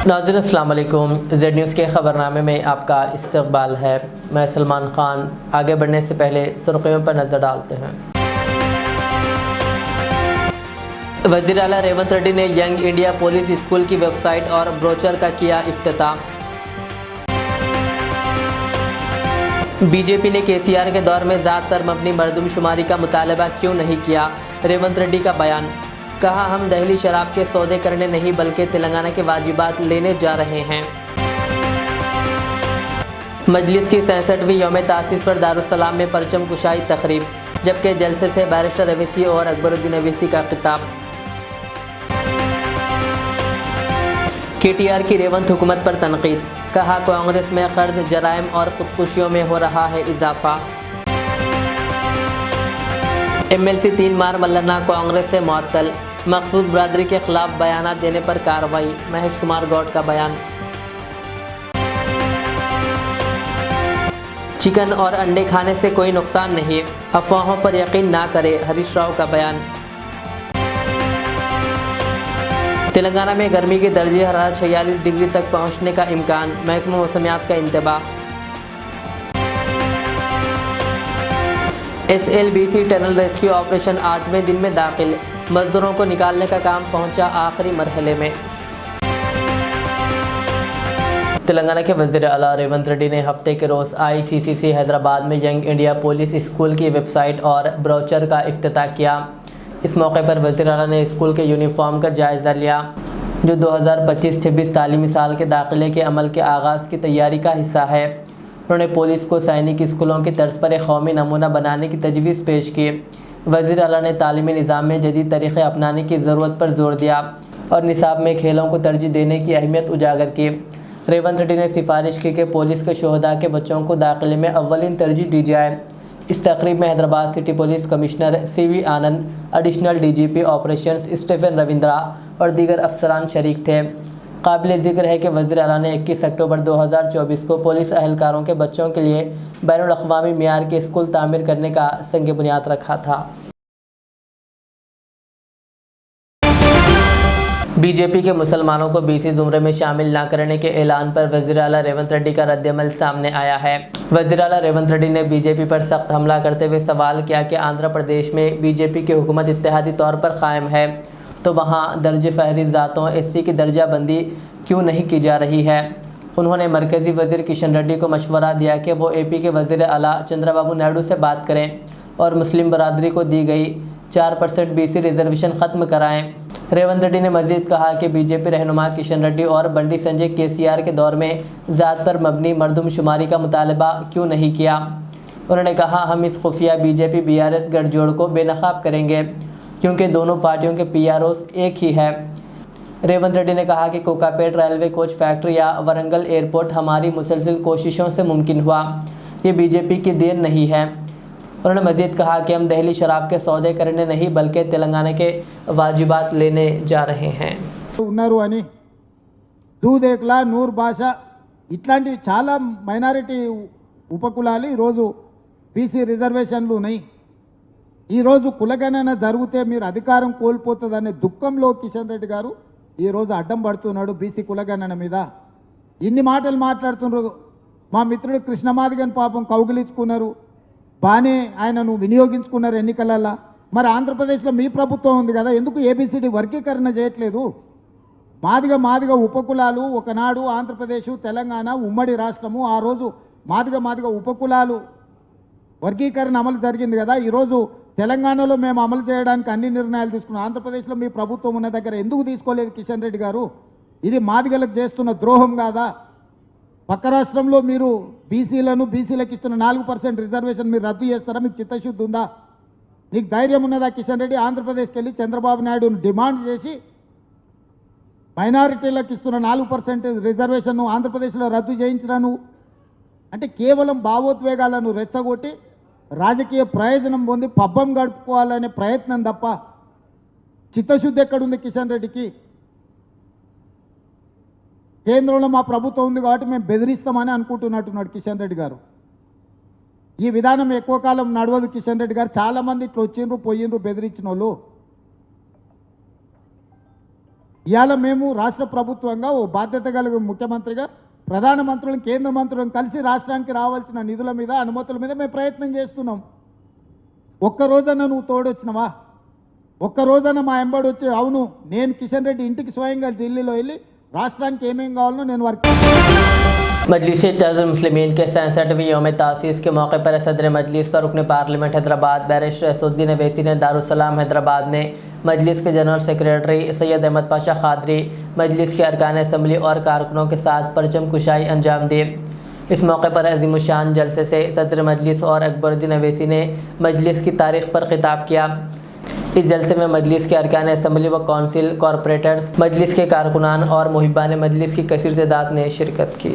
नाज़रीन अस्सलाम वालेकुम। ज़ेड न्यूज़ के ख़बरनामे में आपका इस्तक़बाल है। मैं सलमान ख़ान। आगे बढ़ने से पहले सुर्ख़ियों पर नज़र डालते हैं। वज़ीर आला रेवंत रेड्डी ने यंग इंडिया पुलिस स्कूल की वेबसाइट और ब्रोचर का किया इफ्तिताह। बीजेपी ने केसीआर के दौर में ज़ात पर मबनी मरदमशुमारी का मुतालबा क्यों नहीं किया, रेवंत रेड्डी का बयान। कहा, हम दहली शराब के सौदे करने नहीं बल्कि तेलंगाना के वाजिबात लेने जा रहे हैं। मजलिस की 67वीं यौम तासीस पर दारुस्सलाम में परचम कुशाई तकरीब, जबकि जलसे से बैरिस्टर अवैसी और अकबरुद्दीन अवैसी का खिताब। KTR की रेवंत हुकूमत पर तनकीद, कहा कांग्रेस में कर्ज, जराइम और खुदकुशियों में हो रहा है इजाफा। MLC 3 मार मल्लना कांग्रेस से मुअत्तल, मकसूद बरादरी के खिलाफ बयानात देने पर कार्रवाई, महेश कुमार गौड़ का बयान। चिकन और अंडे खाने से कोई नुकसान नहीं, अफवाहों पर यकीन ना करे, हरीश राव का बयान। तेलंगाना में गर्मी के दर्जे हरारत 46 डिग्री तक पहुंचने का इम्कान, महकमा मौसमियात का इंतबाह। SLBC टनल रेस्क्यू ऑपरेशन 8वें दिन में दाखिल, मजदूरों को निकालने का काम पहुंचा आखिरी मरहले में। तेलंगाना के वज़ीर आला रेवंत रेड्डी ने हफ्ते के रोज़ ICCC हैदराबाद में यंग इंडिया पुलिस स्कूल की वेबसाइट और ब्रोचर का इफ्तिताह किया। इस मौके पर वज़ीर आला ने स्कूल के यूनिफॉर्म का जायज़ा लिया, जो 2025-26 तालीमी साल के दाखिले के अमल के आगाज़ की तैयारी का हिस्सा है। उन्होंने पुलिस को सैनिक स्कूलों की तर्ज पर एक कौमी नमूना बनाने की तजवीज़ पेश की। वज़ीर आला ने तालीमी निज़ाम में जदीद तरीक़े अपनाने की ज़रूरत पर जोर दिया और निसाब में खेलों को तरजीह देने की अहमियत उजागर की। रेवंत रेड्डी ने सिफारिश की कि पुलिस के शोहदा के बच्चों को दाखिले में अव्वलीन तरजीह दी जाए। इस तकरीब में Hyderabad city police commissioner CV Anand, additional DGP operations Stephen Ravindra और दीगर अफसरान शरीक थे। काबिल ज़िक्र है कि वज़ीर आला ने 21 अक्टूबर 2024 को पुलिस अहलकारों के बच्चों के लिए बैनुल अक़वामी मियार के स्कूल तामीर करने का संग बुनियाद रखा था। बीजेपी के मुसलमानों को BC ज़ुमरे में शामिल न करने के ऐलान पर वज़ीर आला रेवंत रेड्डी का रद्दअमल सामने आया है। वज़ीर आला रेवंत रेड्डी ने बीजेपी पर सख्त हमला करते हुए सवाल किया कि आंध्र प्रदेश में बीजेपी की हुकूमत इत्तेहादी तौर पर कायम है, तो वहाँ दर्ज फहरिस्त ज़ातों SC की दर्जा बंदी क्यों नहीं की जा रही है। उन्होंने मरकज़ी वज़ीर किशन रेड्डी को मशवरा दिया कि वो AP के वज़ीर आला चंद्रबाबू नायडू से बात करें और मुस्लिम बरादरी को दी गई 4% BC रिजर्वेशन ख़त्म कराएं। रेवंत रेड्डी ने मज़ीद कहा कि बीजेपी रहनुमा किशन रेड्डी और बंडी संजय KCR के दौर में ज़ात पर मबनी मरदमशुमारी का मुतालबा क्यों नहीं किया। उन्होंने कहा, हम इस खुफिया BJP BRS गठजोड़ को बेनकाब करेंगे क्योंकि दोनों पार्टियों के PROs एक ही है। रेवंत रेड्डी ने कहा कि कोकापेट रेलवे कोच फैक्ट्री या वरंगल एयरपोर्ट हमारी मुसलसल कोशिशों से मुमकिन हुआ, ये BJP की देन नहीं है। उन्होंने मज़ीद कहा कि हम दहली शराब के सौदे करने नहीं बल्कि तेलंगाना के वाजिबात लेने जा रहे हैं। ఉన్నారు అని దూదేక్లా నూర్ భాష ఇట్లాంటి చాలా మైనారిటీ ఉపకులాలు ఈరోజు BC రిజర్వేషన్లు ఉన్నాయి. ఈరోజు కులగణన జరిగితే మీరు అధికారం కోల్పోతుందనే దుఃఖంలో కిషన్ రెడ్డి గారు ఈరోజు అడ్డం పడుతున్నాడు BC కులగణన మీద. ఇన్ని మాటలు మాట్లాడుతున్నారు. మా మిత్రుడు కృష్ణమాదిగన్ పాపం కౌగిలించుకున్నారు, బాగానే ఆయనను వినియోగించుకున్నారు ఎన్నికలలో. మరి ఆంధ్రప్రదేశ్లో మీ ప్రభుత్వం ఉంది కదా, ఎందుకు ABCD వర్గీకరణ చేయట్లేదు? మాదిగ ఉపకులాలు ఒకనాడు ఆంధ్రప్రదేశ్ తెలంగాణ ఉమ్మడి రాష్ట్రము, ఆ రోజు మాదిగ ఉపకులాలు వర్గీకరణ అమలు జరిగింది కదా. ఈరోజు తెలంగాణలో మేము అమలు చేయడానికి అన్ని నిర్ణయాలు తీసుకున్నాం. ఆంధ్రప్రదేశ్లో మీ ప్రభుత్వం ఉన్న దగ్గర ఎందుకు తీసుకోలేదు కిషన్ రెడ్డి గారు? ఇది మాదిగలకు చేస్తున్న ద్రోహం కాదా? పక్క రాష్ట్రంలో మీరు బీసీలకు ఇస్తున్న 4% రిజర్వేషన్ మీరు రద్దు చేస్తారా? మీకు చిత్తశుద్ధి ఉందా? నీకు ధైర్యం ఉన్నదా కిషన్ రెడ్డి? ఆంధ్రప్రదేశ్కి వెళ్ళి చంద్రబాబు నాయుడును డిమాండ్ చేసి మైనారిటీలకు ఇస్తున్న 4% రిజర్వేషన్ను ఆంధ్రప్రదేశ్లో రద్దు చేయించరాను అంటే కేవలం భావోద్వేగాలను రెచ్చగొట్టి రాజకీయ ప్రయోజనం పొంది పబ్బం గడుపుకోవాలనే ప్రయత్నం తప్ప చిత్తశుద్ధి ఎక్కడుంది కిషన్ రెడ్డికి? కేంద్రంలో మా ప్రభుత్వం ఉంది కాబట్టి మేము బెదిరిస్తామని అనుకుంటున్నట్టున్నాడు కిషన్ రెడ్డి గారు. ఈ విధానం ఎక్కువ కాలం నడవదు కిషన్ రెడ్డి గారు. చాలామంది ఇట్లా వచ్చిండ్రు పోయిండ్రు బెదిరించిన వాళ్ళు. ఇవాళ మేము రాష్ట్ర ప్రభుత్వంగా ఓ బాధ్యత కలిగిన ముఖ్యమంత్రిగా ప్రధానమంత్రులను కేంద్ర మంత్రులను కలిసి రాష్ట్రానికి రావాల్సిన నిధుల మీద అనుమతుల మీద మేము ప్రయత్నం చేస్తున్నాం. ఒక్క రోజన్నా నువ్వు తోడొచ్చినవా? ఒక్క రోజన్నా మా ఎంబడి వచ్చి అవును నేను కిషన్ రెడ్డి ఇంటికి స్వయంగా ఢిల్లీలో వెళ్ళి రాష్ట్రానికి ఏమేం కావాలో నేను వారికి मजलिस इत्तेहादुल मुस्लिमीन के 67वें यौम तासीस के मौके पर सदर मजलिस और रुकन पार्लियामेंट हैदराबाद बैरिस्टर असदुद्दीन अवैसी ने दारुस्सलाम हैदराबाद में मजलिस के जनरल सेक्रेटरी सैयद अहमद पाशा खादरी, मजलिस के अरकान असम्बली और कारकुनों के साथ परचम कुशाई अंजाम दी। इस मौके पर अज़ीमुशान जलसे से सदर मजलिस और अकबरुद्दीन अवैसी ने मजलिस की तारीख पर खिताब किया। इस जलसे में मजलिस के अरकान असम्बली व कौंसिल कॉरपोरेटर्स, मजलिस के कारकुनान और मुहिबान मजलिस की कसीर तादाद ने शिरकत की।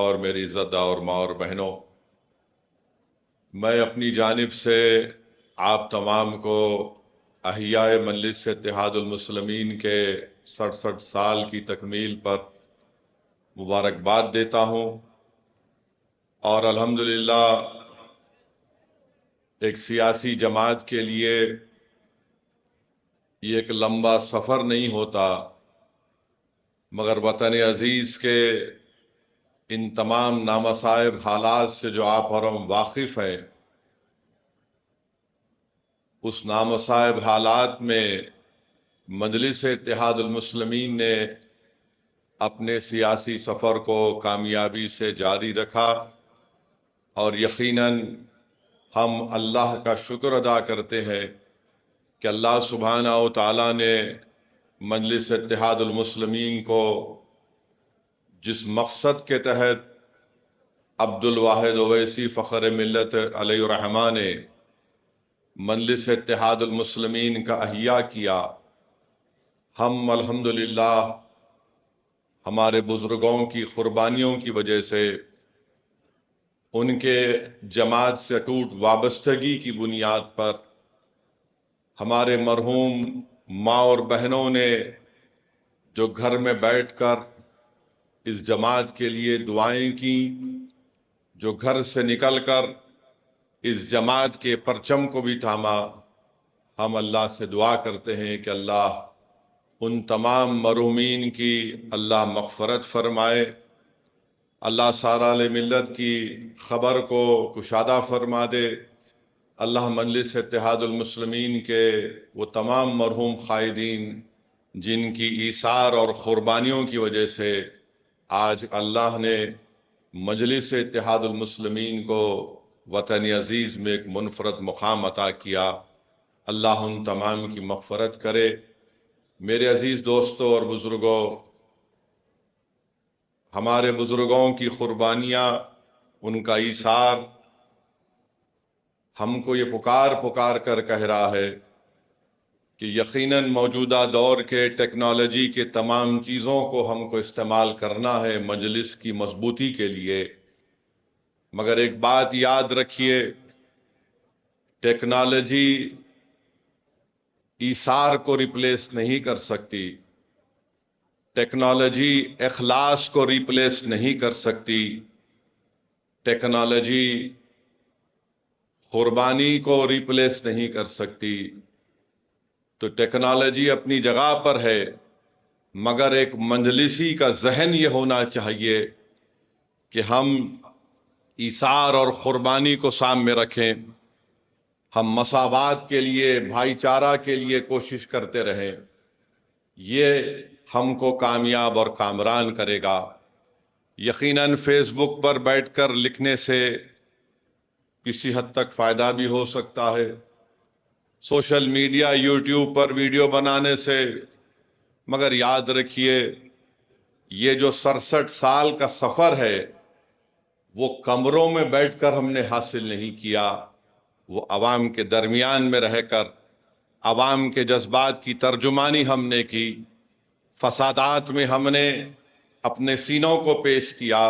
और मेरी इज़्ज़त और माँ और बहनों, मैं अपनी जानिब से आप तमाम को अहियाए मजलिस इत्तेहादुल मुस्लिमीन के 67 साल की तकमील पर मुबारकबाद देता हूँ। और अल्हम्दुलिल्लाह एक सियासी जमात के लिए ये एक लंबा सफ़र नहीं होता, मगर वतन अज़ीज़ के इन तमाम नामसाइब हालात से जो आप और हम वाकिफ़ हैं, उस नामसाइब हालात में मजलिस इत्तेहादुल मुस्लिमीन ने अपने सियासी सफ़र को कामयाबी से जारी रखा। और यकीनन हम अल्लाह का शुक्र अदा करते हैं कि अल्लाह सुब्हानहू व तआला ने मजलिस इत्तेहादुल मुस्लिमीन को जिस मकसद के तहत अब्दुल वाहिद ओवैसी फ़ख्र मिल्लत अलैहिर्रहमा ने मजलिस इत्तेहादुल मुस्लिमीन का अहिया किया, हम अल्हम्दुलिल्लाह हमारे बुज़ुर्गों की क़ुरबानियों की वजह से, उनके जमात से टूट वाबस्तगी की बुनियाद पर हमारे मरहूम माँ और बहनों ने जो घर में बैठकर इस जमात के लिए दुआएं की, जो घर से निकलकर इस जमात के परचम को भी थामा, हम अल्लाह से दुआ करते हैं कि अल्लाह उन तमाम मरहूमीन की अल्लाह मग़फ़रत फरमाए, अल्लाह साराल मिल्लत की ख़बर को कुशादा फरमा दे। अल्लाह मजलिस इत्तेहादुल मुस्लिमीन के वो तमाम मरहूम क़ायदीन जिनकी ईसार और क़ुरबानियों की वजह से आज अल्लाह ने मजलिस इत्तेहादुल मुस्लिमीन को वतन अज़ीज़ में एक मुनफ़रद मुक़ाम अता किया, अल्लाह उन तमाम की मग़फ़रत करे। मेरे अज़ीज़ दोस्तों और बुज़ुर्गों, हमारे बुज़ुर्गों की क़ुरबानियाँ, उनका ईसार हमको ये पुकार कर कह रहा है कि यकीनन मौजूदा दौर के टेक्नोलॉजी के तमाम चीज़ों को हमको इस्तेमाल करना है मजलिस की मजबूती के लिए। मगर एक बात याद रखिए, टेक्नोलॉजी ईसार को रिप्लेस नहीं कर सकती, टेक्नोलॉजी इखलास को रिप्लेस नहीं कर सकती, टेक्नोलॉजी कुर्बानी को रिप्लेस नहीं कर सकती। तो टेक्नोलॉजी अपनी जगह पर है, मगर एक मजलिसी का जहन ये होना चाहिए कि हम ईसार और कुर्बानी को सामने रखें, हम मसावात के लिए, भाईचारा के लिए कोशिश करते रहें। ये हमको कामयाब और कामरान करेगा। यकीनन फेसबुक पर बैठकर लिखने से किसी हद तक फ़ायदा भी हो सकता है, सोशल मीडिया यूट्यूब पर वीडियो बनाने से, मगर याद रखिए ये जो 67 साल का सफ़र है वो कमरों में बैठकर हमने हासिल नहीं किया, वो अवाम के दरमियान में रहकर अवाम के जज्बात की तर्जुमानी हमने की, फसादात में हमने अपने सीनों को पेश किया,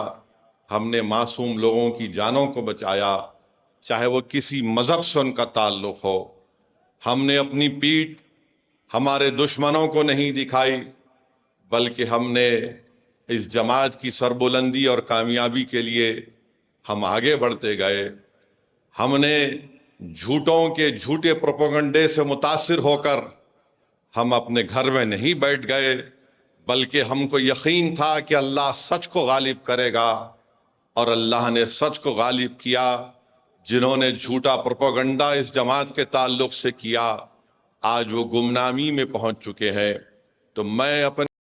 हमने मासूम लोगों की जानों को बचाया, चाहे वो किसी मज़हब से उनका ताल्लुक़ हो। हमने अपनी पीठ हमारे दुश्मनों को नहीं दिखाई, बल्कि हमने इस जमात की सरबुलंदी और कामयाबी के लिए हम आगे बढ़ते गए। हमने झूठों के झूठे प्रोपेगेंडे से मुतासिर होकर हम अपने घर में नहीं बैठ गए, बल्कि हमको यकीन था कि अल्लाह सच को गालिब करेगा, और अल्लाह ने सच को गालिब किया। जिन्होंने झूठा प्रोपेगेंडा इस जमात के ताल्लुक से किया, आज वो गुमनामी में पहुंच चुके हैं। तो मैं अपने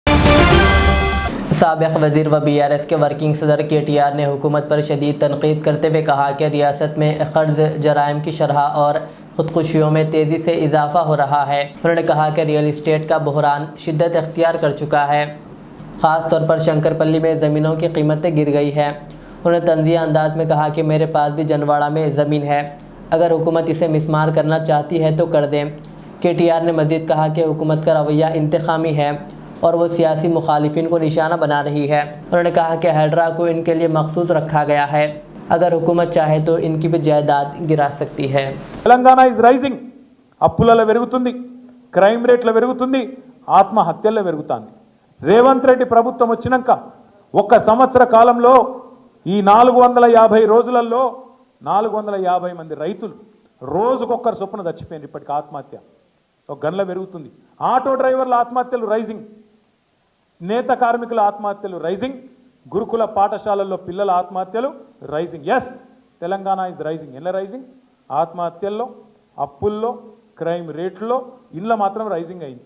साबिक़ वज़ीर व BRS के वर्किंग सदर KTR ने हुकूमत पर शदीद तनकीद करते हुए कहा कि रियासत में क़र्ज़ जराइम की शरह और ख़ुदकुशियों में तेज़ी से इजाफ़ा हो रहा है। उन्होंने कहा कि रियल इस्टेट का बहरान शिद्दत इख्तियार कर चुका है, ख़ास तौर पर शंकरपल्ली में ज़मीनों की कीमतें गिर गई हैं। उन्होंने तंज़िया अंदाज में कहा कि मेरे पास भी जनवाड़ा में ज़मीन है, अगर हुकूमत इसे मिसमार करना चाहती है तो कर दें। KTR ने मज़ीद कहा कि हुकूमत का रवैया इंतकामी है और वो सियासी मुखालिफिन को निशाना बना रही है। उन्होंने कहा कि हैड्रा को इनके लिए मखसूस रखा गया है, अगर हुकूमत चाहे तो इनकी भी जायदाद गिरा सकती है। తెలంగాణ ఇస్ రైజింగ్, అప్పులలో పెరుగుతుంది, క్రైమ్ రేట్ల పెరుగుతుంది, ఆత్మహత్యల్లో పెరుగుతుంది. రేవంత్ రెడ్డి ప్రభుత్వం వచ్చినాక ఒక్క సంవత్సర కాలంలో ఈ 450 రోజులలో 450 మంది రైతులు రోజుకొక్కరు చొప్పున చచ్చిపోయింది. ఇప్పటికి ఆత్మహత్య ఒక గంటల పెరుగుతుంది. ఆటో డ్రైవర్ల ఆత్మహత్యలు రైజింగ్, నేత కార్మికుల ఆత్మహత్యలు రైజింగ్, గురుకుల పాఠశాలల్లో పిల్లల ఆత్మహత్యలు rising. Yes, Telangana is rising. ఎలా రైజింగ్? ఆత్మహత్యల్లో, అప్పుల్లో, క్రైమ్ రేట్లో, ఇళ్ళ మాత్రం రైజింగ్ అయింది.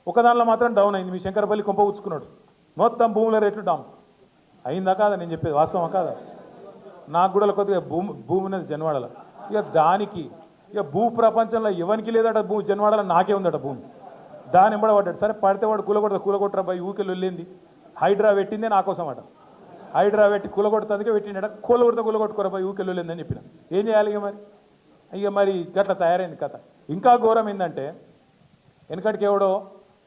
ఒక దానిలో మాత్రం డౌన్ అయింది. మీ శంకరపల్లి కొంప ఉచ్చుకున్నాడు, మొత్తం భూముల రేట్లు డౌన్ అయిందా కాదా? నేను చెప్పేది వాస్తవం కాదా? నాకు కూడా కొద్దిగా భూమి ఉన్నది జన్వాడలో. ఇక దానికి ఇక భూ ప్రపంచంలో ఎవరికి లేదట భూ, జన్వాడలో నాకే ఉందట భూమి. దాని ఎంబడ పడ్డాడు. సరే పడితే వాడు కూలగొట్టరా బాయ్, ఊకెళ్ళి వెళ్ళింది. హైడ్రా పెట్టిందే నా కోసం అట. హైడ్రా పెట్టి కూలగొడుతుందికే పెట్టిండట. కూలగొట్టుకోరా బాయ్, ఊకెళ్ళి వెళ్ళిందని చెప్పిన. ఏం చేయాలి ఇక మరి గట్ల తయారైంది కథ. ఇంకా ఘోరం ఏంటంటే వెనకటికి ఎవడో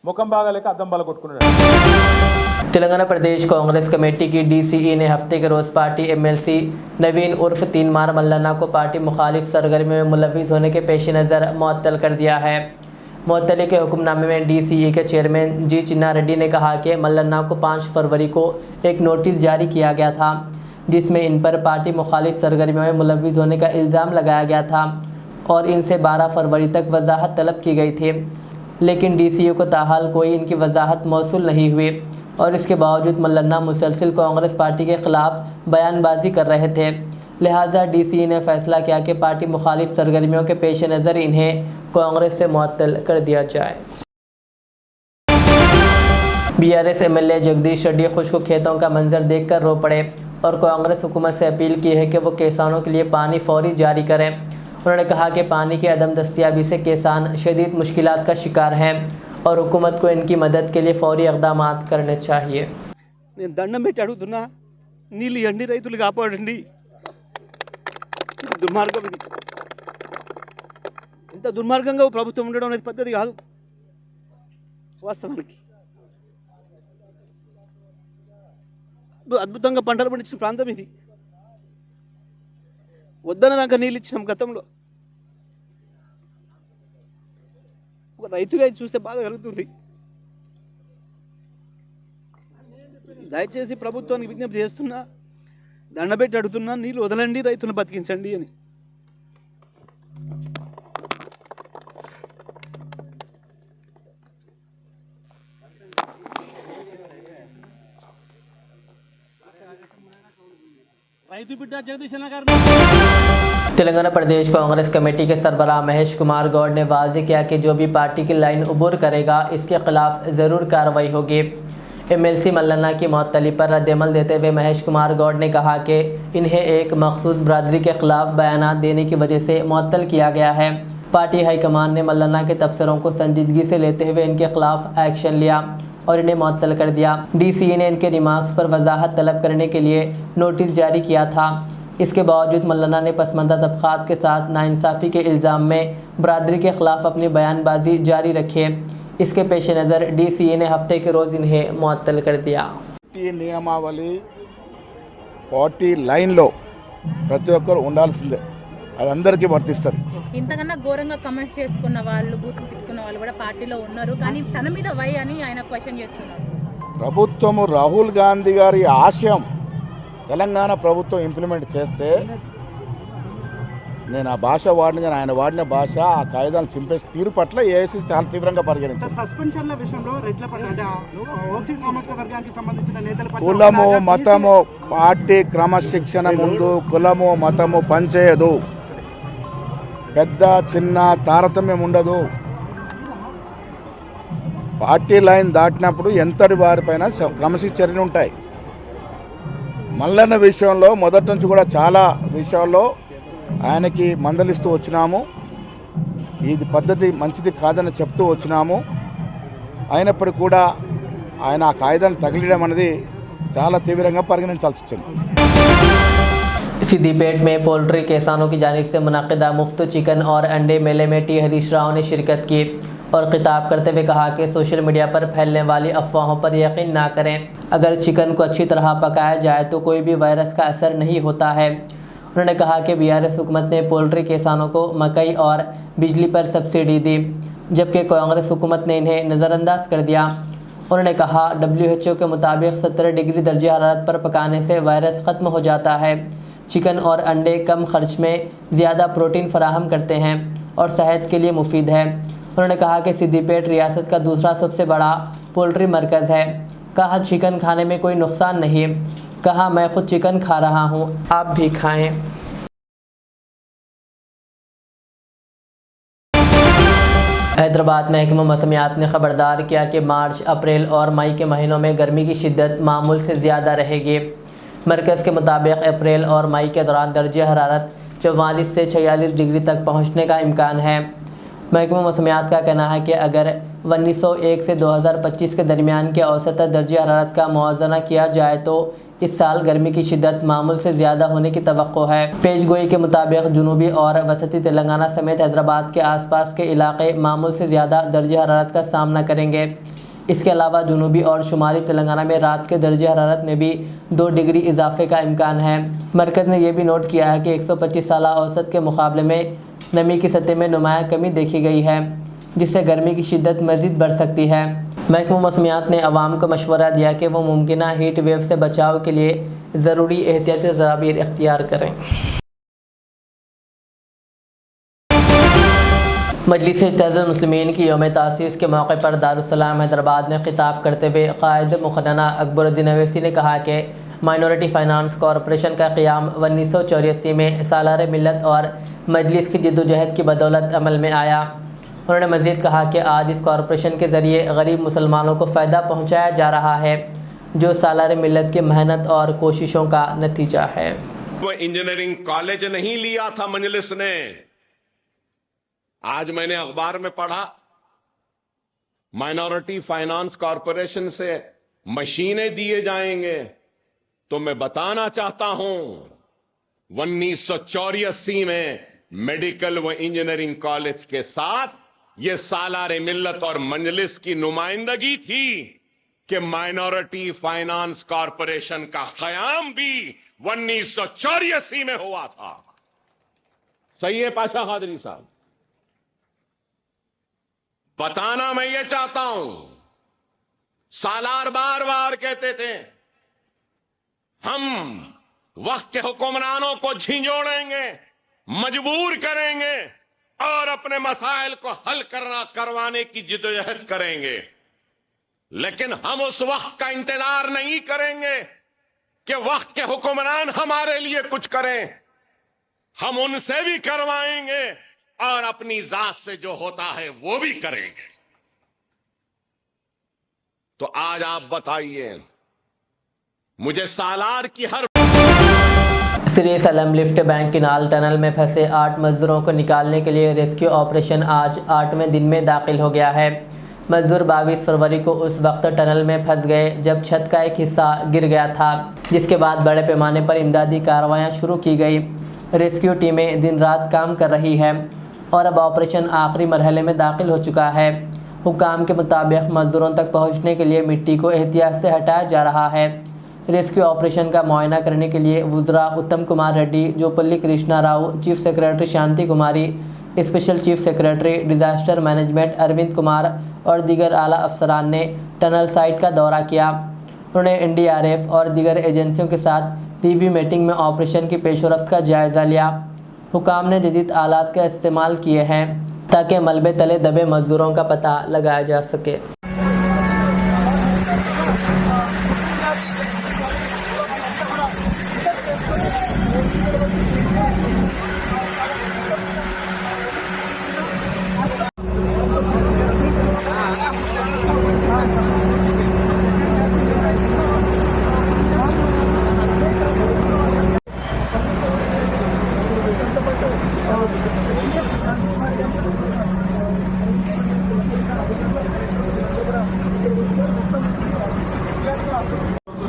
ముఖం బాగాలేక అద్దం బాల కొట్టుకున్నాడు. तेलंगाना प्रदेश कांग्रेस कमेटी की DCE ने हफ्ते के रोज़ पार्टी MLC नवीन उर्फ 3 मार मल्लन्ना को पार्टी मुखालिफ सरगर्मी में मुलव्विस होने के पेश नज़र मुअत्तल कर दिया है। मुअत्तली के हुक्मनामे में DCE के चेयरमैन G चिन्ना रेड्डी ने कहा कि मल्लन्ना को 5 फरवरी को एक नोटिस जारी किया गया था, जिसमें इन पर पार्टी मुखालिफ सरगर्मियों में मुलव्विस होने का इल्ज़ाम लगाया गया था और इनसे 12 फरवरी तक वजाहत तलब की गई थी, लेकिन DCE को ताहाल कोई इनकी वजाहत मौसूल नहीं हुई और इसके बावजूद मल्लन्ना मुसलसिल कांग्रेस पार्टी के ख़िलाफ़ बयानबाजी कर रहे थे। लिहाजा DCE ने फैसला किया कि पार्टी मुखालिफ सरगर्मियों के पेश नज़र इन्हें कांग्रेस से मुअत्तल कर दिया जाए। BRS MLA जगदीश रेड्डी खुश्क खेतों का मंजर देखकर रो पड़े और कांग्रेस हुकूमत से अपील की है कि वो किसानों के लिए पानी फौरी जारी करें। उन्होंने कहा कि पानी की अदम दस्तियाबी से किसान शदीद मुश्किलात का शिकार हैं और हुकूमत को इनकी मदद के लिए फौरी इक़दाम करने चाहिए। నేను దండం పెట్టి అడుగుతున్నా, నీళ్ళు ఇవ్వండి, రైతులు కాపాడండి. దుర్మార్గం ఇది. ఇంత దుర్మార్గంగా ప్రభుత్వం ఉండడం అనేది పద్ధతి కాదు వాస్తవానికి. అద్భుతంగా పంటలు పండించిన ప్రాంతం ఇది. వద్దన దాకా నీళ్ళు ఇచ్చినాం గతంలో. ఒక రైతుగా చూస్తే బాధ కలుగుతుంది. దయచేసి ప్రభుత్వానికి విజ్ఞప్తి చేస్తున్నా, దండబెట్టి అడుగుతున్నా, నీళ్ళు వదలండి, రైతులను బతికించండి అని. రైతు బిడ్డ జగదీశ్ నగర్ तेलंगाना प्रदेश कांग्रेस कमेटी के सरबराह महेश कुमार गौड़ ने वाज़ेह किया कि जो भी पार्टी की लाइन उबूर करेगा इसके खिलाफ ज़रूर कार्रवाई होगी। MLC मल्लन्ना की मुअत्तली पर रद्दअमल देते हुए महेश कुमार गौड़ ने कहा कि इन्हें एक मखसूस बरादरी के खिलाफ बयानात देने की वजह से मुअत्तल किया गया है। पार्टी हाईकमान ने मल्लन्ना के तबसरों को संजीदगी से लेते हुए इनके खिलाफ एक्शन लिया और इन्हें मुअत्तल कर दिया। DCE ने इनके रिमार्क्स पर वजाहत तलब करने के लिए नोटिस जारी किया था। इसके बावजूद मल्लन्ना ने पसमानदा तबक़ात के साथ नाइंसाफ़ी के इल्ज़ाम में बरादरी के ख़िलाफ़ अपनी बयानबाजी जारी रखी। इसके पेश नज़र DCE ने हफ्ते के रोज़ इन्हें मुअत्तल कर दिया। నియమావళి పార్టీ లైన్లో ప్రతి ఒక్కరు ఉండాల్సిందే, అది అందరికీ వర్తిస్తుంది. ఇంతకన్నా ఘోరంగా కమెంట్స్ చేసుకున్న వాళ్ళు, బూతులు తిట్టుకున్న వాళ్ళు కూడా పార్టీలో ఉన్నారు, కానీ తన మీద వై అని ఆయన క్వశ్చన్ చేస్తున్నారు. ప్రభుత్వము రాహుల్ గాంధీ గారి ఆశయం తెలంగాణ ప్రభుత్వం ఇంప్లిమెంట్ చేస్తే నేను ఆ భాష వాడిన కానీ ఆయన వాడిన భాష ఆ కాయిదాలు చింపేసి తీరు పట్ల ఏఐసీ చాలా తీవ్రంగా పరిగణించారు. సస్పెన్షన్ల విషయంలో రెడ్ల పట్ల అంటే ఓసీ సామాజిక వర్గానికి సంబంధించిన నేతల పట్ల కులము మతము పార్టీ క్రమశిక్షణ ముందు కులము మతము పనిచేయదు. పెద్ద చిన్న తారతమ్యం ఉండదు. పార్టీ లైన్ దాటినప్పుడు ఎంతటి వారిపైన క్రమశిక్షణ చర్యలు ఉంటాయి. మల్లన్న విషయంలో మొదటి నుంచి కూడా చాలా విషయాల్లో ఆయనకి మందలిస్తూ వచ్చినాము. ఇది పద్ధతి మంచిది కాదని చెప్తూ వచ్చినాము. అయినప్పటికీ కూడా ఆయన ఆ కాయిదాన్ని తగిలియడం అనేది చాలా తీవ్రంగా పరిగణించాల్సి వచ్చింది. सिद्दीपेट में पोल्ट्री किसानों की जानिब से मुनक़िदा मुफ्त चिकन और अंडे मेले में टी हरीश राव ने शिरकत की और खिताब करते हुए कहा कि सोशल मीडिया पर फैलने वाली अफवाहों पर यकीन ना करें। अगर चिकन को अच्छी तरह पकाया जाए तो कोई भी वायरस का असर नहीं होता है। उन्होंने कहा कि बीआरएस हुकूमत ने पोल्ट्री किसानों को मकई और बिजली पर सब्सिडी दी, जबकि कांग्रेस हुकूमत ने इन्हें नज़रअंदाज कर दिया। उन्होंने कहा WHO के मुताबिक 70 डिग्री दर्जे हरारत पर पकाने से वायरस ख़त्म हो जाता है। चिकन और अंडे कम खर्च में ज़्यादा प्रोटीन फराहम करते हैं और सेहत के लिए मुफीद है। उन्होंने कहा कि सिद्दीपेट रियासत का दूसरा सबसे बड़ा पोल्ट्री मरकज़ है। कहा चिकन खाने में कोई नुकसान नहीं। कहा मैं खुद चिकन खा रहा हूँ, आप भी खाएं। हैदराबाद महकमा मौसमियात ने ख़बरदार किया कि मार्च, अप्रैल और मई के महीनों में गर्मी की शिद्दत मामूल से ज़्यादा रहेगी। मरकज़ के मुताबिक अप्रैल और मई के दौरान दर्जे हरारत 44 से 46 डिग्री तक पहुँचने का इम्कान है। महकमा मौसमियात का कहना है कि अगर 1901 से 2025 के दरमियान के औसत दर्जे हरारत का मुआवजा किया जाए तो इस साल गर्मी की शिद्दत मामूल से ज़्यादा होने की तवक्को है। पेशगोई के मुताबिक जनूबी और वसती तेलंगाना समेत हैदराबाद के आसपास के इलाके मामूल से ज़्यादा दर्जे हरारत का सामना करेंगे। इसके अलावा जनूबी और शुमाली तेलंगाना में रात के दर्जे हरारत में भी 2 डिग्री इजाफे का इम्कान है। मरकज़ ने यह भी नोट किया है कि 125 साल औसत के मुकाबले में नमी की सतह में नुमाया कमी देखी गई है, जिससे गर्मी की शिद्दत मज़ीद बढ़ सकती है। महकमा मौसमियात ने अवाम को मशवरा दिया कि वो मुमकिन हीट वेव से बचाव के लिए ज़रूरी एहतियाती तदाबीर इख्तियार करें। मजलिस इत्तेहादुल मुस्लिमीन की यौम तासीस के मौके पर दारुस्सलाम हैदराबाद में खिताब करते हुए क़ायद मुखन्ना अकबरुद्दीन अवैसी ने कहा कि माइनॉरिटी फाइनेंस कॉरपोरेशन का क़याम 1984 में सालार मिल्लत और मजलिस की जद्दोजहद की बदौलत अमल में आया। उन्होंने मज़ीद कहा कि आज इस कॉरपोरेशन के ज़रिए गरीब मुसलमानों को फ़ायदा पहुँचाया जा रहा है, जो सालार मिल्लत की मेहनत और कोशिशों का नतीजा है। वो इंजीनियरिंग कॉलेज नहीं लिया था मजलिस ने। आज मैंने अखबार में पढ़ा माइनॉरिटी फाइनेंस कॉरपोरेशन से मशीनें दिए जाएंगे। तो मैं बताना चाहता हूं 1984 में मेडिकल व इंजीनियरिंग कॉलेज के साथ ये सालार मिल्लत और मजलिस की नुमाइंदगी थी कि माइनॉरिटी फाइनेंस कॉरपोरेशन का क़याम भी 1984 में हुआ था। सही है पाशा कादरी साहब? बताना मैं ये चाहता हूं, सालार बार बार कहते थे हम वक्त के हुक्मरानों को झिंझोड़ेंगे, मजबूर करेंगे और अपने मसाइल को हल करवाने की जिद्दोजहद करेंगे। लेकिन हम उस वक्त का इंतजार नहीं करेंगे कि वक्त के हुक्मरान हमारे लिए कुछ करें। हम उनसे भी करवाएंगे और अपनी जात से जो होता है वो भी करेंगे। तो आज आप बताइए, मुझे सालार की हर श्री सलम लिफ्ट बैंक किनाल टनल में फंसे 8 मजदूरों को निकालने के लिए रेस्क्यू ऑपरेशन आज 8वें दिन में दाखिल हो गया है। मजदूर 22 फरवरी को उस वक्त टनल में फंस गए जब छत का एक हिस्सा गिर गया था, जिसके बाद बड़े पैमाने पर इमदादी कार्रवाइयाँ शुरू की गई। रेस्क्यू टीमें दिन रात काम कर रही है और अब ऑपरेशन आखिरी मरहले में दाखिल हो चुका है। हुकाम के मुताबिक मजदूरों तक पहुँचने के लिए मिट्टी को एहतियात से हटाया जा रहा है। रेस्क्यू ऑपरेशन का मुआयना करने के लिए वुज़रा Uttam Kumar Reddy, Jupally Krishna Rao, chief secretary Shanti Kumari, special chief secretary disaster management Arvind Kumar और दीगर आला अफसरान ने टनल साइट का दौरा किया। उन्होंने NDRF और दीगर एजेंसियों के साथ रिव्यू मीटिंग में ऑपरेशन की पेशरफ्त का जायज़ा लिया। हुकाम ने जदीद आलात का इस्तेमाल किए हैं ताकि मलबे तले दबे मजदूरों का पता लगाया जा सके।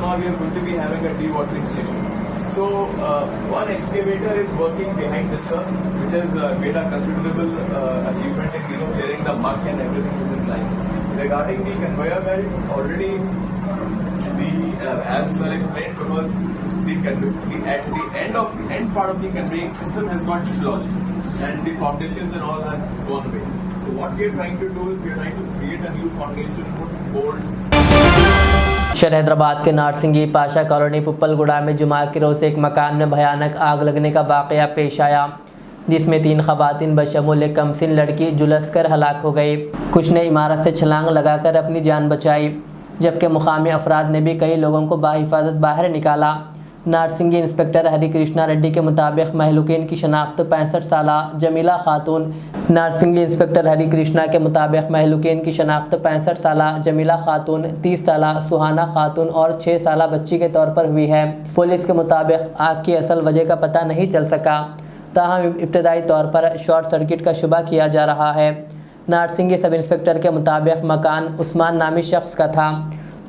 Now we are going to be having a dewatering station. So one excavator is working behind this, which has made a considerable achievement in clearing the muck and everything within line. Regarding the conveyor belt, already as sir explained, because at the end part of the conveying system has got dislodged and the foundations and all have gone away. So what we are trying to do is we are trying to create a new foundation, put bolts. शहर हैदराबाद के Narsingi Pasha colony पुप्पलगुड़ा में जुमा के रोज़ एक मकान में भयानक आग लगने का वाक़या पेश आया, जिसमें 3 ख़वातीन बशमूल एक कमसिन लड़की झुलस कर हलाक हो गई। कुछ ने इमारत से छलांग लगाकर अपनी जान बचाई, जबकि मुकामी अफराद ने भी कई लोगों को बाहिफाजत बाहर निकाला। नारसिंगी इंस्पेक्टर हरि कृष्णा रेड्डी के मुताबिक महलूकीन की शनाख्त 65 साला जमीला खातून नारसिंगी इंस्पेक्टर हरि कृष्णा के मुताबिक महलूकीन की शनाख्त 65 साला जमीला खातून, 30 साला सुहाना खातून और 6 साला बच्ची के तौर पर हुई है। पुलिस के मुताबिक आग की असल वजह का पता नहीं चल सका, ताहम इब्तदाई तौर पर शॉर्ट सर्किट का शुबा किया जा रहा है। नारसिंगी सब इंस्पेक्टर के मुताबिक मकान उस्मान नामी शख्स का था,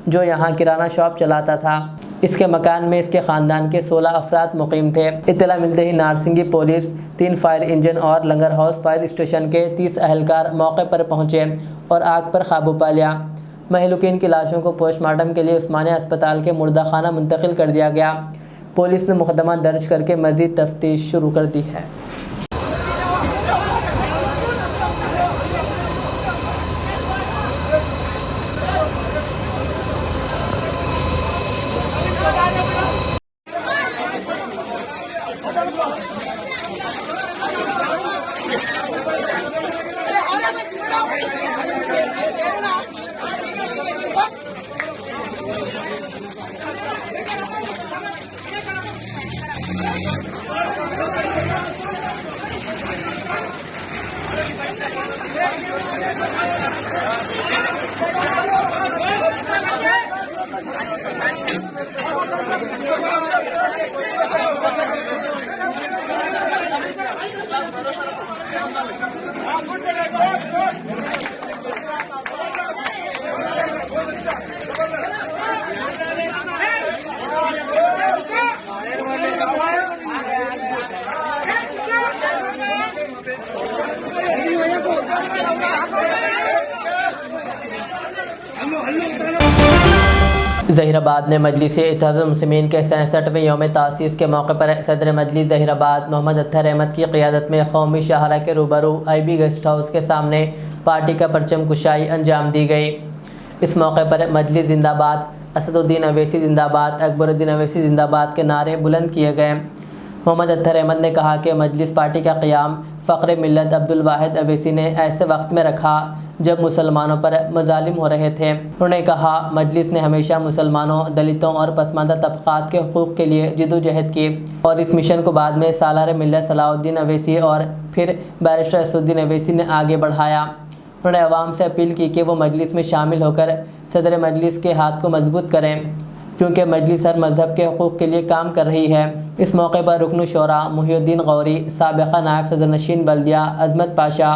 जो यहाँ किराना शॉप चलाता था। इसके मकान में इसके ख़ानदान के 16 अफराद मुकीम थे। इत्तला मिलते ही नारसिंगी पुलिस, 3 फायर इंजन और लंगर हाउस फायर स्टेशन के 30 अहलकार मौके पर पहुँचे और आग पर काबू पा लिया। महलूकीन की लाशों को पोस्टमार्टम के लिए उस्मानिया अस्पताल के मुर्दा खाना मुंतकिल कर दिया गया। पुलिस ने मुकदमा दर्ज करके मज़ीद तफ्तीश शुरू कर दी है। ज़हीराबाद में मजलिस इत्तेहादुल मुस्लिमीन के 67वें यौम तासीस के मौके पर सदर मजलिस ज़हीराबाद मोहम्मद अत्तर अहमद की क़ियादत में कौमी शाहरा के रूबरू IB गेस्ट हाउस के सामने पार्टी का परचम कुशाई अंजाम दी गई। इस मौके पर मजलिस जिंदाबाद, असदुद्दीन अवैसी जिंदाबाद, अकबरुद्दीन अवैसी जिंदाबाद के नारे बुलंद किए गए। मोहम्मद अत्तर अहमद ने कहा कि मजलिस पार्टी का क़याम फ़ख्र मिल्लत अब्दुल वाहिद अवैसी ने ऐसे वक्त में रखा जब मुसलमानों पर मजालिम हो रहे थे। उन्होंने कहा मजलिस ने हमेशा मुसलमानों, दलितों और पसमानदा तबक़ात के हुकूक़ के लिए जदोजहद की और इस मिशन को बाद में सालार मिल्लत सलाहुद्दीन अवैसी और फिर बैरिस्टर असदुद्दीन अवैसी ने आगे बढ़ाया। उन्होंने अवाम से अपील की कि वो मजलिस में शामिल होकर सदर मजलिस के हाथ को मजबूत करें, क्योंकि मजलिस हर मज़हब के हुकूक़ के लिए काम कर रही है। इस मौके पर रुकन शोरा मुहिउद्दीन गौरी, साबिक़ा नायब सदर नशीन बल्दिया अज़मत पाशा,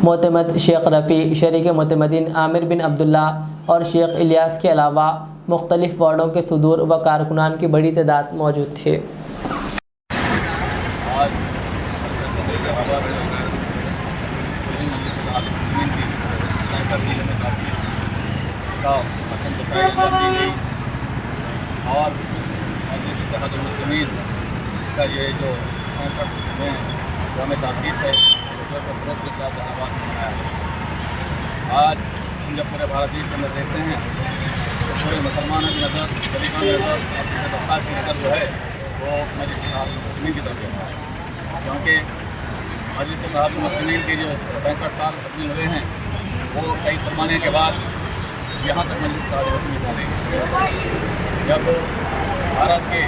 मोतमद शेख रफ़ी, शरीक मोतमदीन आमिर बिन अब्दुल्ला और शेख इलियास के अलावा मुख्तलिफ़ वार्डों के सदूर व कारकुनान की बड़ी तादाद मौजूद थे। और मजलिस इत्तेहादुल मुस्लिमीन का ये जो 65वें यौम तासीस है जो फरोज़ के साथ जहाबाद में मनाया है। आज हम जब पूरे भारत देश के अंदर देखते हैं तो पूरे मुसलमानों की नज़र, गरीबों की नज़र, अपनी तबक़ात की नज़र जो है वो मजलिस इत्तेहादुल मुस्लिमीन की तरफ है। क्योंकि मजलिस इत्तेहादुल मुस्लिमीन के जो 65 साल तकमील हुए हैं वो सही फरमाने के बाद यहाँ तक मजलिस इत्तेहादुल मुस्लिमीन हो गई। जब भारत की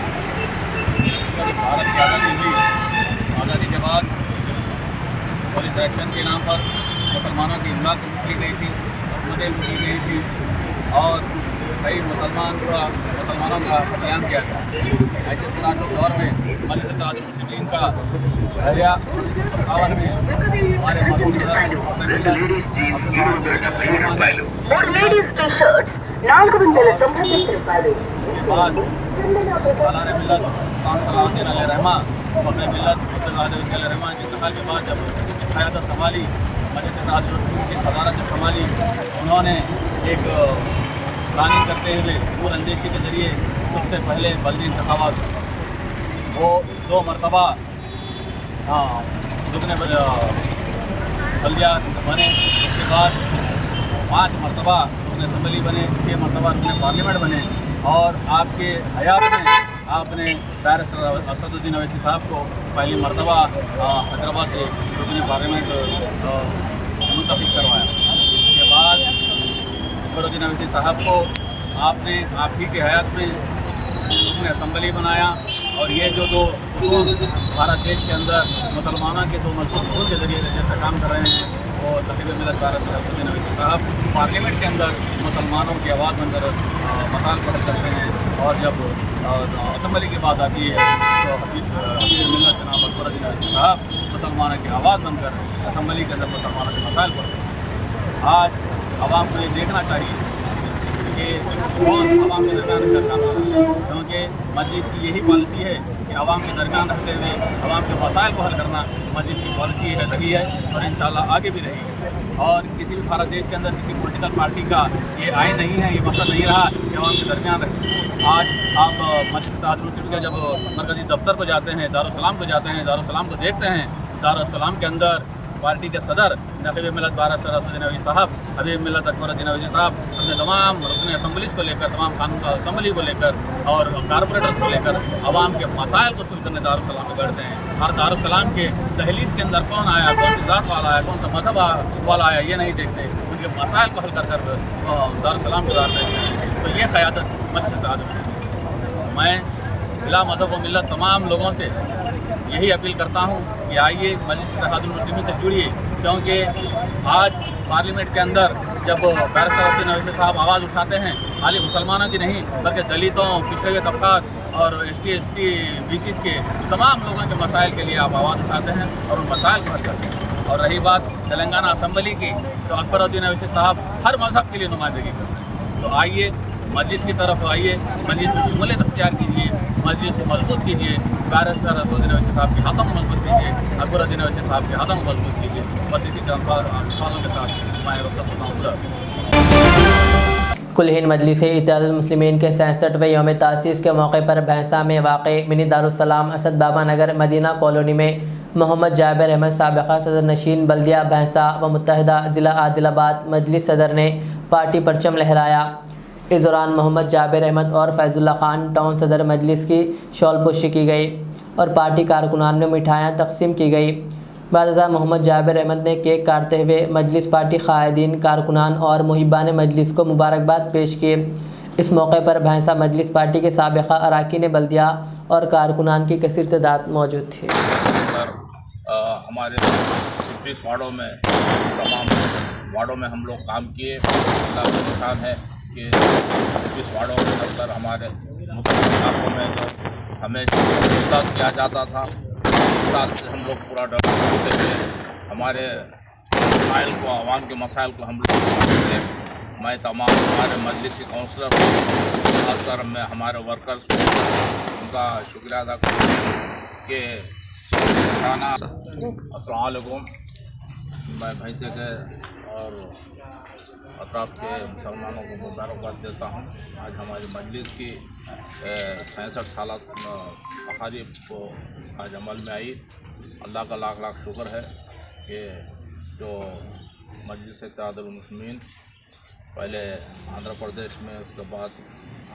आज़ादी हुई, आज़ादी के बाद पुलिस एक्शन के नाम पर मुसलमानों की इमदाद लूटी गई थी, असमतें लूटी गई थी और कई मुसलमानों का कत्लेआम किया गया। ऐसे तनासब दौर में मजलिस इत्तेहादुल मुस्लिमीन का 1957 में हमारे क़यादत संभाली, मजलिस इत्तेहादुल मुस्लिमीन की सदारत जब संभाली, उन्होंने एक प्लानिंग करते हुए दूर अंदेशी के ज़रिए सबसे पहले बल्दी इंतखाबात वो 2 मरतबा रुकने बल्दिया बने, उसके बाद 5 मरतबा रुकने असम्बली बने, 6 मरतबा रुकने पार्लियामेंट बने और आपके हयात में आपने बैरिस्टर असदुद्दीन अवैसी साहब को पहली मरतबा हैदराबाद से रुकने पार्लियामेंट मुंतखब करवाया। उसके बाद असदुद्दीन अवैसी साहब को आपने आप ही के हयात में रुकने असम्बली बनाया और ये जो 2 सुकून भारत देश के अंदर मुसलमानों के 2 मजबूत सुकून के ज़रिए जैसे काम कर रहे हैं वो तक़रीब मिलत बैरिस्टर असदुद्दीन अवैसी साहब पार्लियामेंट के अंदर मुसलमानों की आवाज़ बनकर मसाइल को हल करते हैं और जब असम्बली की बात आती है तो हबीब मिल्लत जनाब अकबरुद्दीन अवैसी साहब मुसलमानों की आवाज़ बनकर असम्बली के अंदर मुसलमानों के मसाइल पर आज आवाम को ये देखना चाहिए कि कौन आवाम के दरमियान करना है, क्योंकि मस्जिद की यही पॉलिसी है कि आवाम के दरमियान रहते हुए आवाम के मसाइल को हल करना मस्जिद की पॉलिसी है, रही है और इंशाअल्लाह आगे भी रहेगी। और किसी भी भारत देश के अंदर किसी पॉलिटिकल पार्टी का ये आय नहीं है, ये मकसद नहीं रहा कि आवाम के दरमियान रहे। आज आप मस्जिद इत्तेहादुल मुस्लिमीन के जब मरकज़ी दफ्तर को जाते हैं, दारुस्सलाम को जाते हैं, दारुस्सलाम को देखते हैं, दारुस्सलाम के अंदर पार्टी के सदर नक़ीब मिल्लत बैरिस्टर असदुद्दीन अवैसी साहब, हबीब मिल्लत अकबरुद्दीन अवैसी साहब अपने तमाम रुकने असम्बलीज़ को लेकर, तमाम कानून असम्बली को लेकर और कारपोरेटर्स को लेकर आवाम के मसाइल को सुल करने दारुस्सलाम में बैठते हैं। हर दारुस्सलाम के दहलीज़ के अंदर कौन आया, कौन सी ज़ात वाला आया, कौन सा मजहब वाला आया, ये नहीं देखते, उनके मसाइल को हल कर दारुस्सलाम गुजारते हैं। तो ये क़यादत मजलिस इत्तेहादुल मुस्लिमीन। मैं बिला मजहब व मिल्लत तमाम लोगों से यही अपील करता हूँ कि आइए मजलिस इत्तेहादुल मुस्लिमीन से जुड़िए, क्योंकि आज पार्लियामेंट के अंदर जब बैरिस्टर असदुद्दीन अवैसी साहब आवाज़ उठाते हैं, खाली मुसलमानों की नहीं बल्कि दलितों, पिछड़े हुए तबक़ात और ST BC के तमाम लोगों के मसाइल के लिए आप आवाज़ उठाते हैं और उन मसाइल को हल करते हैं। और रही बात तेलंगाना असम्बली की, तो अकबरुद्दीन अवैसी साहब हर मज़हब के लिए नुमाइंदगी करते हैं। तो आइए मजलिस की तरफ आइए, मजलिस में शमूलियत अख्तियार कीजिए, मजलिस को मजबूत कीजिए, बैरिस्टर असदुद्दीन अवैसी साहब के हाथों को मजबूत कीजिए, अकबरुद्दीन अवैसी साहब के हाथों को मजबूत कीजिए। बस इसी चंद सवालों के साथ मैं रुखसत होता हूँ। कुल हिंद मजलिस इत्तेहादुल मुस्लिमीन के 66वें यौम तासीस के मौके पर भैंसा में वाक़ mini Darussalam Asad Baba Nagar Medina colony में मोहम्मद जाबिर अहमद साबिक़ा सदर नशीन बल्दिया भैंसा व मुत्तहिदा ज़िला आदिलाबाद मजलिस सदर ने पार्टी परचम लहराया। इस दौरान मोहम्मद जाबिर अहमद और फैज़ुल्ला ख़ान टाउन सदर मजलिस की शॉलपुशी की गई और पार्टी कारकुनान में मिठाइयाँ तकसीम की गई। बाद मोहम्मद जाबिर अहमद ने केक काटते हुए मजलिस पार्टी क़ायदीन, कारकुनान और मुहिबान मजलिस को मुबारकबाद पेश किए। इस मौके पर भैंसा मजलिस पार्टी के साबिक़ा अरकान बल्दिया और कारकुनान की कसीर तादाद मौजूद थी। हमारे 21 वार्डों में तमाम वार्डों में हम लोग काम किए। निशान है कि 21 वार्डों के अंदर हमारे मुसलमान इलाकों में जो हमें इस्तेमाल किया जाता था, इस साल से हम लोग पूरा डरते थे। हमारे मसाइल को, आवाम के मसाइल को हम लोग समझते। मैं तमाम हमारे मजलिसी काउंसलर खासकर मैं हमारे वर्कर्स को उनका शुक्रिया अदा करता हूँ कि अस्सलाम वालेकुम। मैं भैंसे के और अतराफ़ के मुसलमानों को मुबारकबाद देता हूँ। आज हमारी मजलिस की 65 साल तक़रीब को आज अमल में आई। अल्लाह का लाख लाख शुक्र है कि जो मजलिस इत्तेहादुल मुस्लिमीन पहले आंध्र प्रदेश में, उसके बाद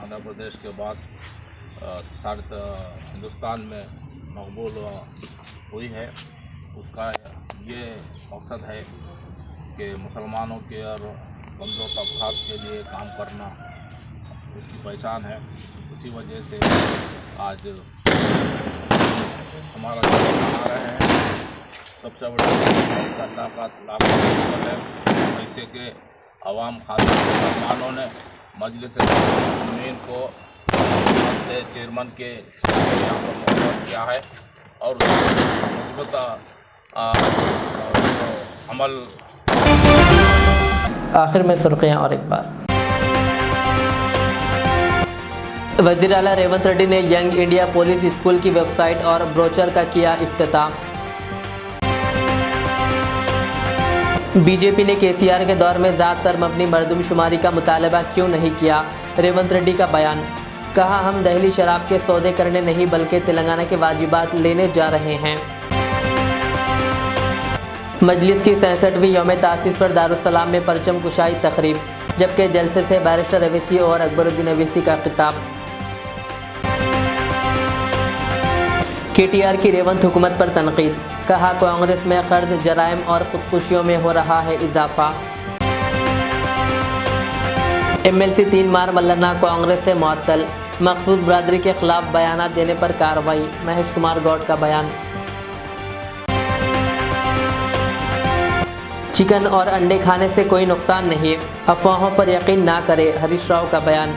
आंध्र प्रदेश के बाद सारे हिंदुस्तान में मकबूल हुई है उसका ये मकसद है कि मुसलमानों के और कमज़ोर तबक़ात के लिए काम करना उसकी पहचान है। इसी वजह से आज हमारा जो मना रहे हैं सबसे बड़ा अल्लाह का लाख है। ऐसे के अवाम खास मुसलमानों ने मजलिस मुस्लिमीन को से चेयरमैन के यहाँ पर मुक़र्रर किया है और मुस्बत अमल। आखिर में सुर्खियाँ और एक बार। वज़ीर आला रेवंत रेड्डी ने यंग इंडिया पुलिस स्कूल की वेबसाइट और ब्रोचर का किया इफ्तिताह। बीजेपी ने केसीआर के दौर में ज़ात पर मबनी मरदमशुमारी का मुतालबा क्यों नहीं किया, रेवंत रेड्डी का बयान। कहा, हम दहली शराब के सौदे करने नहीं बल्कि तेलंगाना के वाजिबात लेने जा रहे हैं। मजलिस की 67वीं यौम तासीस पर दारुस्सलाम में परचम कुशाई तकरीब, जबकि जलसे से बैरिस्टर अवैसी और अकबरुद्दीन अवैसी का खिताब। केटीआर की रेवंत हुकूमत पर तनकीद, कहा कांग्रेस में कर्ज, जराइम और खुदकुशियों में हो रहा है इजाफा। MLC 3 मार मल्लना कांग्रेस से मुअत्तल, मकसूद बरादरी के खिलाफ बयानात देने पर कार्रवाई, महेश कुमार गौड़ का बयान। चिकन और अंडे खाने से कोई नुकसान नहीं, अफवाहों पर यकीन ना करे, हरीश राव का बयान।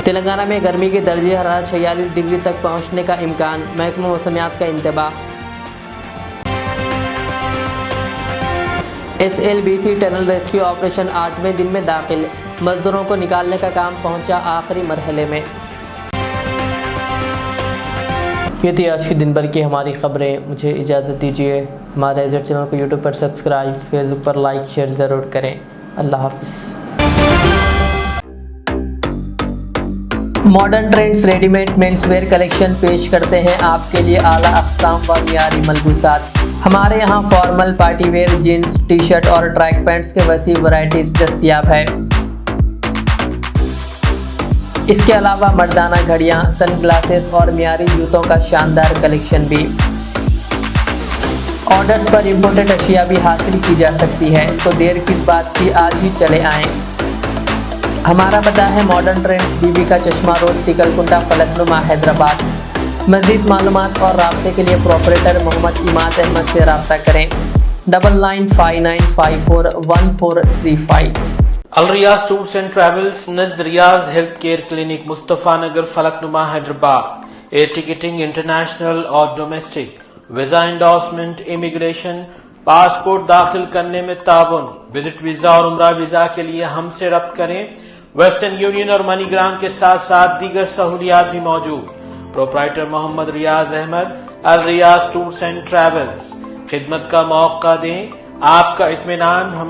तेलंगाना में गर्मी के दर्जे हरारत 46 डिग्री तक पहुंचने का इम्कान, महकमा मौसमियात का इंतबाह। SLBC टनल रेस्क्यू ऑपरेशन 8वें दिन में दाखिल, मजदूरों को निकालने का काम पहुंचा आखिरी मरहले में। ये थी आज की दिन भर की हमारी खबरें। मुझे इजाज़त दीजिए। हमारे एजेड चैनल को यूट्यूब पर सब्सक्राइब, फेसबुक पर लाइक शेयर ज़रूर करें। अल्लाह हाफ़िज़। Modern trends readymade menswear collection पेश करते हैं आपके लिए आला अक़साम व मियारी मलबूसात। हमारे यहाँ formal, party wear, jeans, T shirt और ट्रैक पैंट्स के वसी वैरायटीज़ दस्तयाब है। इसके अलावा मर्दाना घड़ियाँ, सन ग्लासेस और मियारी जूतों का शानदार कलेक्शन भी। ऑर्डर्स पर इम्पोर्टेड अशिया भी हासिल की जा सकती है, तो देर किस बात की, आज ही चले आएँ। हमारा पता है मॉडर्न ट्रेंड्स, बीबी का चश्मा रोड, टिकलकुंटा, फलकनुमा, हैदराबाद। मज़ीद मालूमात और राब्ते के लिए प्रोपरेटर मोहम्मद इमाद अहमद से रब्ता करें। 9959541435। अल रियाज टूर्स एंड ट्रैवल्स, नज़द Riyaz health care clinic, Mustafa Nagar, Falaknuma, Hyderabad. Air ticketing international और domestic, visa endorsement, immigration, passport दाखिल करने में ताउन, विजिट वीज़ा और उम्रा वीज़ा के लिए हमसे रब्त करें। वेस्टर्न यूनियन और मनीग्राम के साथ साथ दीगर सहूलियात भी मौजूद। Proprietor Mohammad Riaz Ahmed, Al Riyaz tours and travels. खिदमत का मौका दें, आपका इत्मीनान हमारे